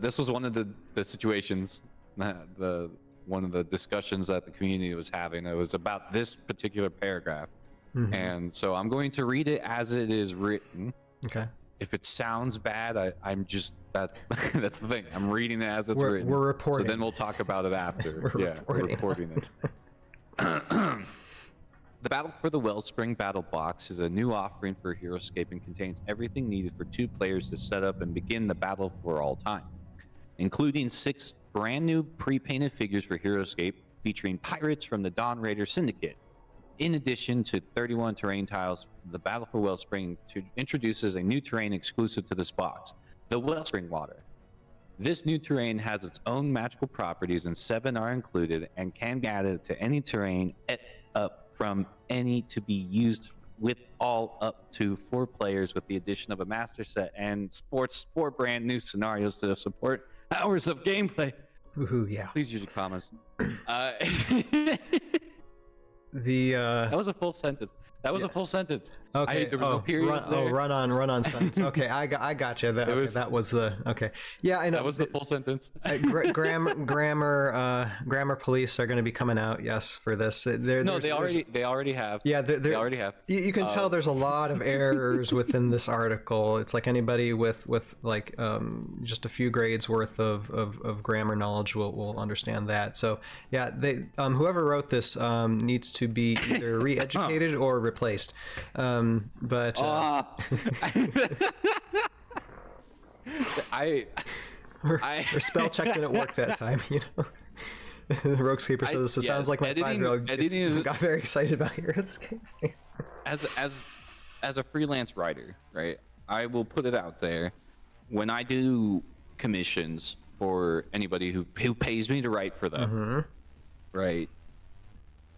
This was one of the situations, one of the discussions that the community was having. It was about this particular paragraph. And so I'm going to read it as it is written. Okay. If it sounds bad, I'm just that's that's the thing. I'm reading it as it's written. We're reporting. So then we'll talk about it after. We're reporting it. The Battle for the Wellspring Battle Box is a new offering for Heroscape and contains everything needed for 2 players to set up and begin the battle for all time, including 6 brand new pre-painted figures for Heroscape featuring pirates from the Dawn Raider Syndicate. In addition to 31 terrain tiles, the Battle for Wellspring introduces a new terrain exclusive to this box, the Wellspring Water. This new terrain has its own magical properties, and 7 are included and can be added to any terrain up from any to be used with all up to 4 players, with the addition of a master set and sports 4 brand new scenarios to support hours of gameplay. Woohoo, yeah. Please use your comments. That was a full sentence. A full sentence. Okay. There was no period there. Run on sentence. Okay, I got you. That was the okay. Yeah, I know. That was the full sentence. Grammar police are going to be coming out. Yes, for this. They already have. Yeah, they already have. You can tell there's a lot of errors within this article. It's like anybody with like just a few grades worth of grammar knowledge will understand that. So yeah, they whoever wrote this needs to be either re-educated or replaced. But or spell check didn't work that time, you know. The Roguescaper says this sounds like my 5-year-old got very excited about Heroscape. as a freelance writer, right? I will put it out there. When I do commissions for anybody who pays me to write for them, right?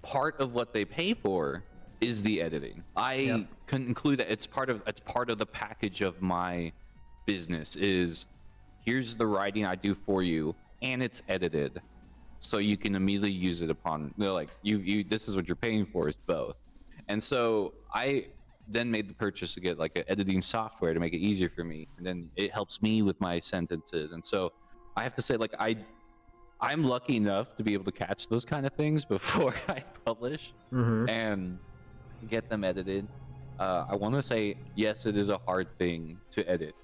Part of what they pay for is the editing. I can include that. It's part of the package of my business. Is here's the writing I do for you, and it's edited, so you can immediately use it upon. They're like, you this is what you're paying for, is both. And so I then made the purchase to get like an editing software to make it easier for me, and then it helps me with my sentences. And so I have to say, like, I'm lucky enough to be able to catch those kind of things before I publish and get them edited. I want to say, yes, it is a hard thing to edit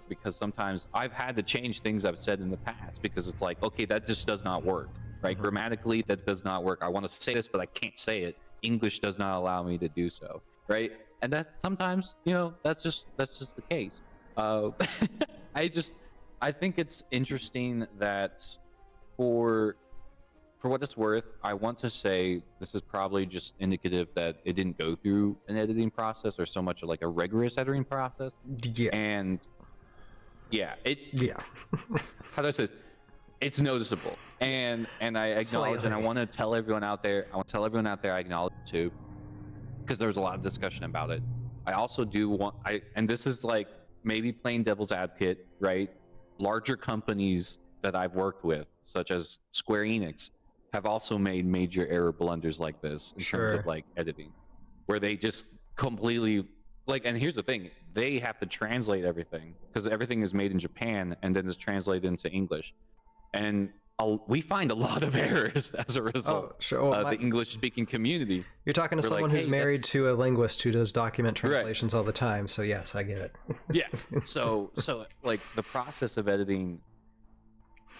because sometimes I've had to change things I've said in the past because it's like, okay, that just does not work, right? Grammatically, that does not work. I want to say this, but I can't say it. English does not allow me to do so, right? And that's sometimes, you know, that's just the case. I think it's interesting that for what it's worth, I want to say this is probably just indicative that it didn't go through an editing process or so much like a rigorous editing process. Yeah. And how do I say this? It's noticeable. And I acknowledge Slightly. And I want to tell everyone out there, I acknowledge it too, because there's a lot of discussion about it. I also do want, and this is like maybe playing devil's advocate, right? Larger companies that I've worked with, such as Square Enix, have also made major error blunders like this in terms of like editing, where they just completely like, and here's the thing, they have to translate everything because everything is made in Japan and then is translated into English. And we find a lot of errors as a result. The English-speaking community. You're talking to someone who's married to a linguist who does document translations all the time. So yes, I get it. Yeah. So like the process of editing,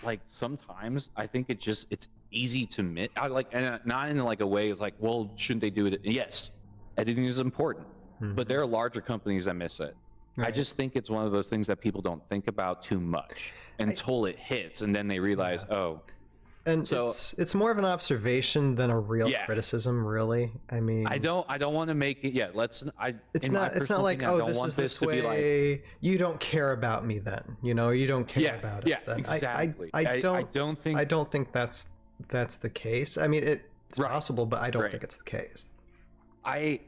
like sometimes I think it's easy to miss. And not in like a way it's like, well, shouldn't they do it? Yes, editing is important, but there are larger companies that miss it. Right. I just think it's one of those things that people don't think about too much until it hits, and then they realize, And so it's more of an observation than a real criticism, really. I mean, I don't want to make it. Yeah, let's. It's not like, oh, this is this way. Like, you don't care about me then. You know, you don't care about us then. Exactly. I don't think that's the case. I mean, it's possible, but I don't think it's the case. I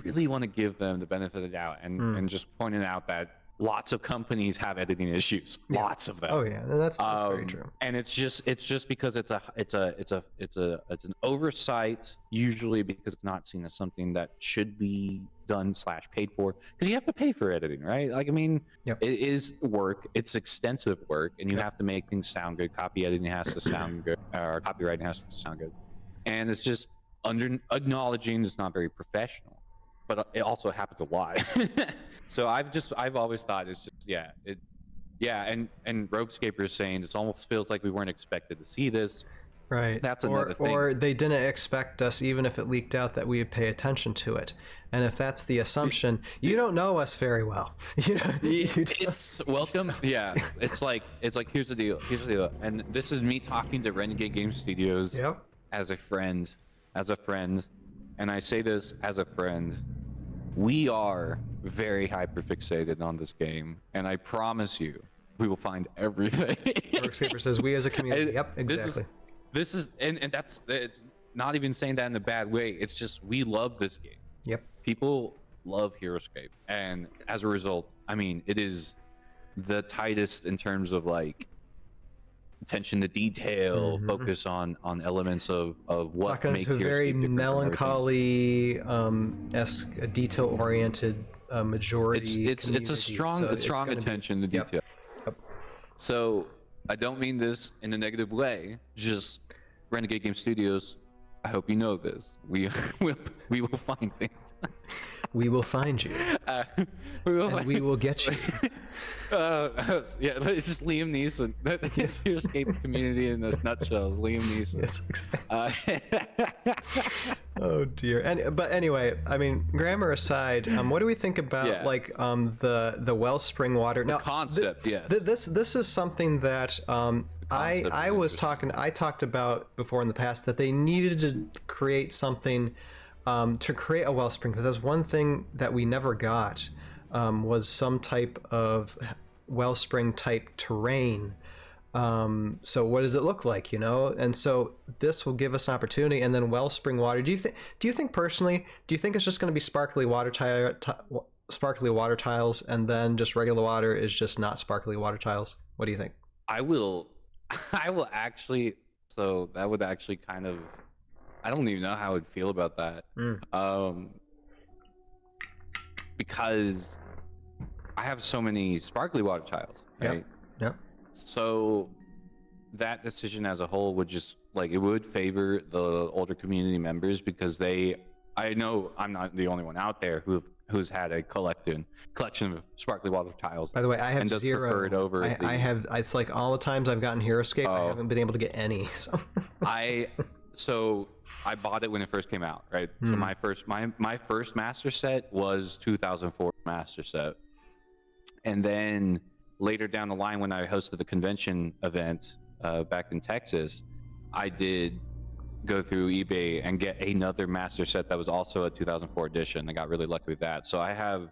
really want to give them the benefit of the doubt and just pointing out that lots of companies have editing issues. Yeah. Lots of them. Oh yeah, and that's very true. And it's just because it's an oversight, usually because it's not seen as something that should be done / paid for, because you have to pay for editing, right? Like, I mean, Yep. it is work. It's extensive work, and you Yep. have to make things sound good. Copy editing has to sound good, or copywriting has to sound good, and it's just acknowledging it's not very professional, but it also happens a lot. So I've always thought it's just and Roguescaper is saying it almost feels like we weren't expected to see this. Right. That's another thing. Or they didn't expect us, even if it leaked out, that we would pay attention to it. And if that's the assumption, you don't know us very well. It's welcome. Yeah. It's like here's the deal. And this is me talking to Renegade Game Studios. Yep. As a friend, and I say this as a friend. We are very hyperfixated on this game, and I promise you, we will find everything. Heroscaper says we as a community. Yep, exactly. This is and that's, it's not even saying that in a bad way. It's just we love this game. Yep. People love Heroscape, and as a result, I mean, it is the tightest in terms of like attention to detail, focus on elements of what Talking makes to a very Heroscape different from other things. melancholy esque detail oriented majority. It's a strong attention to detail. Yep. So I don't mean this in a negative way. Just Renegade Game Studios, I hope you know this. We will find things. We will find you. We will get you. Yeah, it's just Liam Neeson. That's the Heroscape community in a nutshell. Is Liam Neeson. Yes, exactly. Oh dear. But anyway, I mean, grammar aside, what do we think about like the Wellspring water? Now, concept, yes. This is something that I talked about before in the past, that they needed to create something to create a Wellspring, because that's one thing that we never got, was some type of Wellspring type terrain. So what does it look like, and so this will give us an opportunity. And then Wellspring water, do you think personally, it's just going to be sparkly water tiles, and then just regular water is just not sparkly water tiles? What do you think? I will actually, so that would actually kind of, I don't even know how I would feel about that. Because I have so many sparkly water tiles, right? Yep. So that decision as a whole would just, like, it would favor the older community members, because I know I'm not the only one out there who's had a collection of sparkly water tiles. By the way, I have zero. Prefer it over I have. It's like all the times I've gotten Heroscape, I haven't been able to get any. So I bought it when it first came out, right? So my first master set was 2004 master set, and then later down the line, when I hosted the convention event back in Texas, I did go through eBay and get another master set that was also a 2004 edition. I got really lucky with that. So I have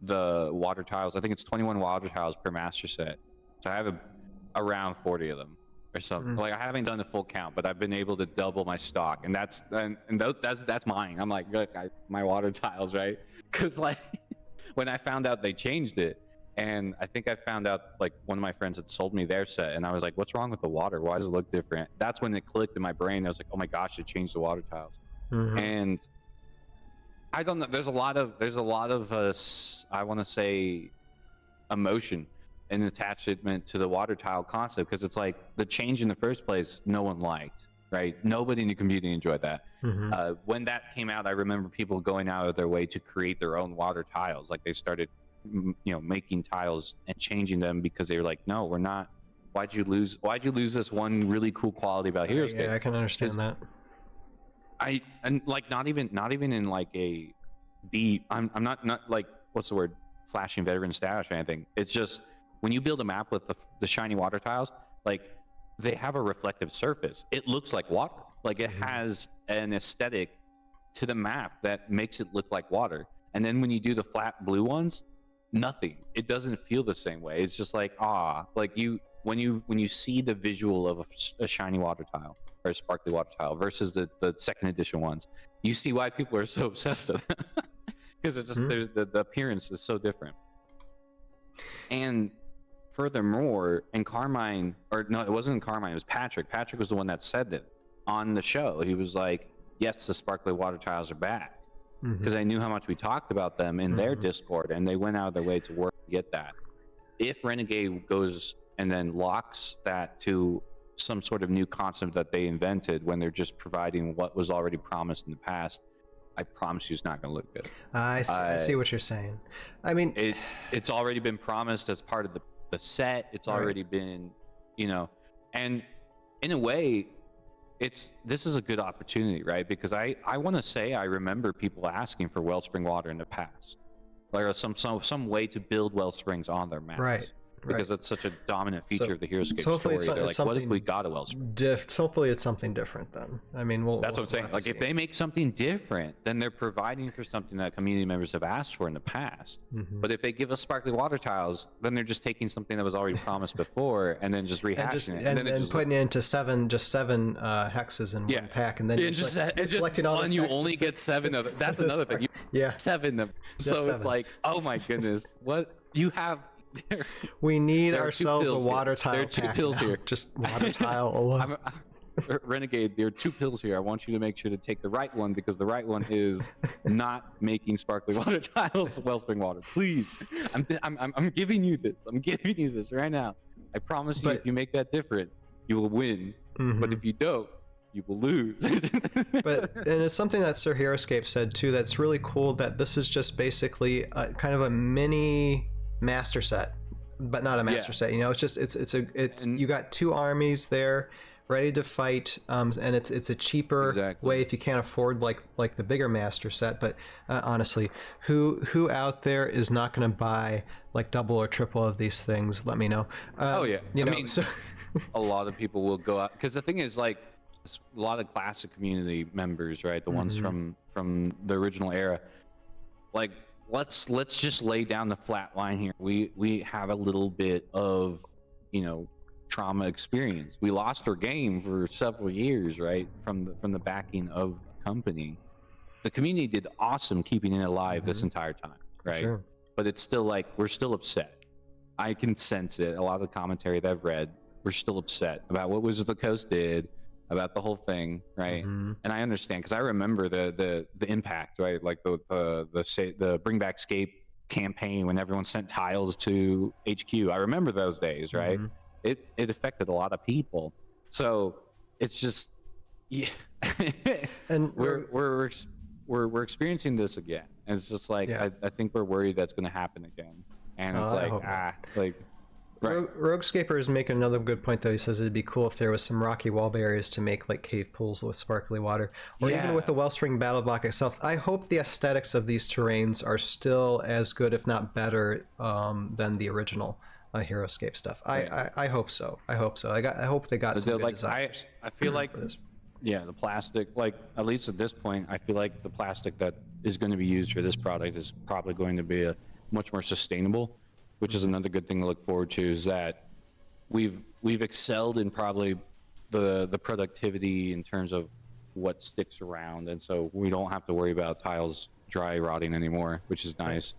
the water tiles. I think it's 21 water tiles per master set. So I have around 40 of them or something. Like, I haven't done the full count, but I've been able to double my stock, and that's mine. I'm like, look, my water tiles, right? Because like when I found out they changed it, and I think I found out, like, one of my friends had sold me their set, and I was like, what's wrong with the water? Why does it look different? That's when it clicked in my brain. I was like, oh my gosh, it changed the water tiles. And I don't know. There's a lot of I want to say emotion and attachment to the water tile concept, because it's like the change in the first place, no one liked, right? Nobody in the community enjoyed that. When that came out, I remember people going out of their way to create their own water tiles. Like, they started, making tiles and changing them because they were like, no, we're not. Why'd you lose this one really cool quality about Heroscape? Yeah, I can understand that. And like, not even in like a deep, I'm not like, what's the word, flashing veteran status or anything. It's just, when you build a map with the shiny water tiles, like, they have a reflective surface. It looks like water. Like, it has an aesthetic to the map that makes it look like water. And then when you do the flat blue ones, nothing. It doesn't feel the same way. It's just like, like, when you see the visual of a shiny water tile or a sparkly water tile versus the second edition ones, you see why people are so obsessed with them. Because it's just, there's the appearance is so different. And furthermore, in Carmine, or no, it wasn't in Carmine, it was Patrick. Patrick was the one that said it on the show. He was like, yes, the sparkly water tiles are back. Because I knew how much we talked about them in their Discord, and they went out of their way to work to get that. If Renegade goes and then locks that to some sort of new concept that they invented when they're just providing what was already promised in the past, I promise you it's not going to look good. I see what you're saying. I mean, it's already been promised as part of the set. It's already been, and in a way, this is a good opportunity, right? Because I want to say I remember people asking for Wellspring water in the past, like some way to build Wellsprings on their maps, right? Because it's such a dominant feature of the Heroscape hopefully story. They're like, what if we got a Wellspring? Hopefully it's something different then. I mean, that's what I'm saying. Like, if they make something different, then they're providing for something that community members have asked for in the past. But if they give us sparkly water tiles, then they're just taking something that was already promised before and then just rehashing it. And then putting it into seven hexes in one pack, and then collecting all this. You only get 7 of it. That's another thing. 7 of them. So it's like, oh my goodness, what you have. We need ourselves a water tile. There are 2 pills here. Just water tile alone. Renegade, there are 2 pills here. I want you to make sure to take the right one, because the right one is not making sparkly water tiles Wellspring water. Please, I'm giving you this. I'm giving you this right now. I promise you, if you make that different, you will win. But if you don't, you will lose. And it's something that Sir Heroscape said too. That's really cool. That this is just basically kind of a mini master set, but not a master set. It's just you got 2 armies there ready to fight, and it's a cheaper way if you can't afford like the bigger master set. But honestly, who out there is not going to buy like double or triple of these things? Let me know. I mean, a lot of people will go out, because the thing is, like, a lot of classic community members, right, the ones from the original era, like, let's just lay down the flat line here. We have a little bit of trauma experience. We lost our game for several years, right, from the backing of a company. The community did awesome keeping it alive this entire time, right? Sure. But it's still like, we're still upset. I can sense it. A lot of the commentary that I've read, we're still upset about what Wizards of the Coast did, about the whole thing, right? And I understand, because I remember the impact, right? Like the Bring Back Scape campaign, when everyone sent tiles to HQ. I remember those days, right? It affected a lot of people. So it's just, and we're experiencing this again. And it's just like, I think we're worried that's going to happen again. And it's like, right. Roguescaper is making another good point, though. He says it'd be cool if there was some rocky wall barriers to make like cave pools with sparkly water, or even with the Wellspring Battle Box itself. I hope the aesthetics of these terrains are still as good, if not better, than the original Heroscape stuff. I hope so. I hope they got some good designs. I feel like the plastic, like, at least at this point, I feel like the plastic that is going to be used for this product is probably going to be much more sustainable, which is another good thing to look forward to, is that we've excelled in probably the productivity in terms of what sticks around, and so we don't have to worry about tiles dry rotting anymore, which is nice.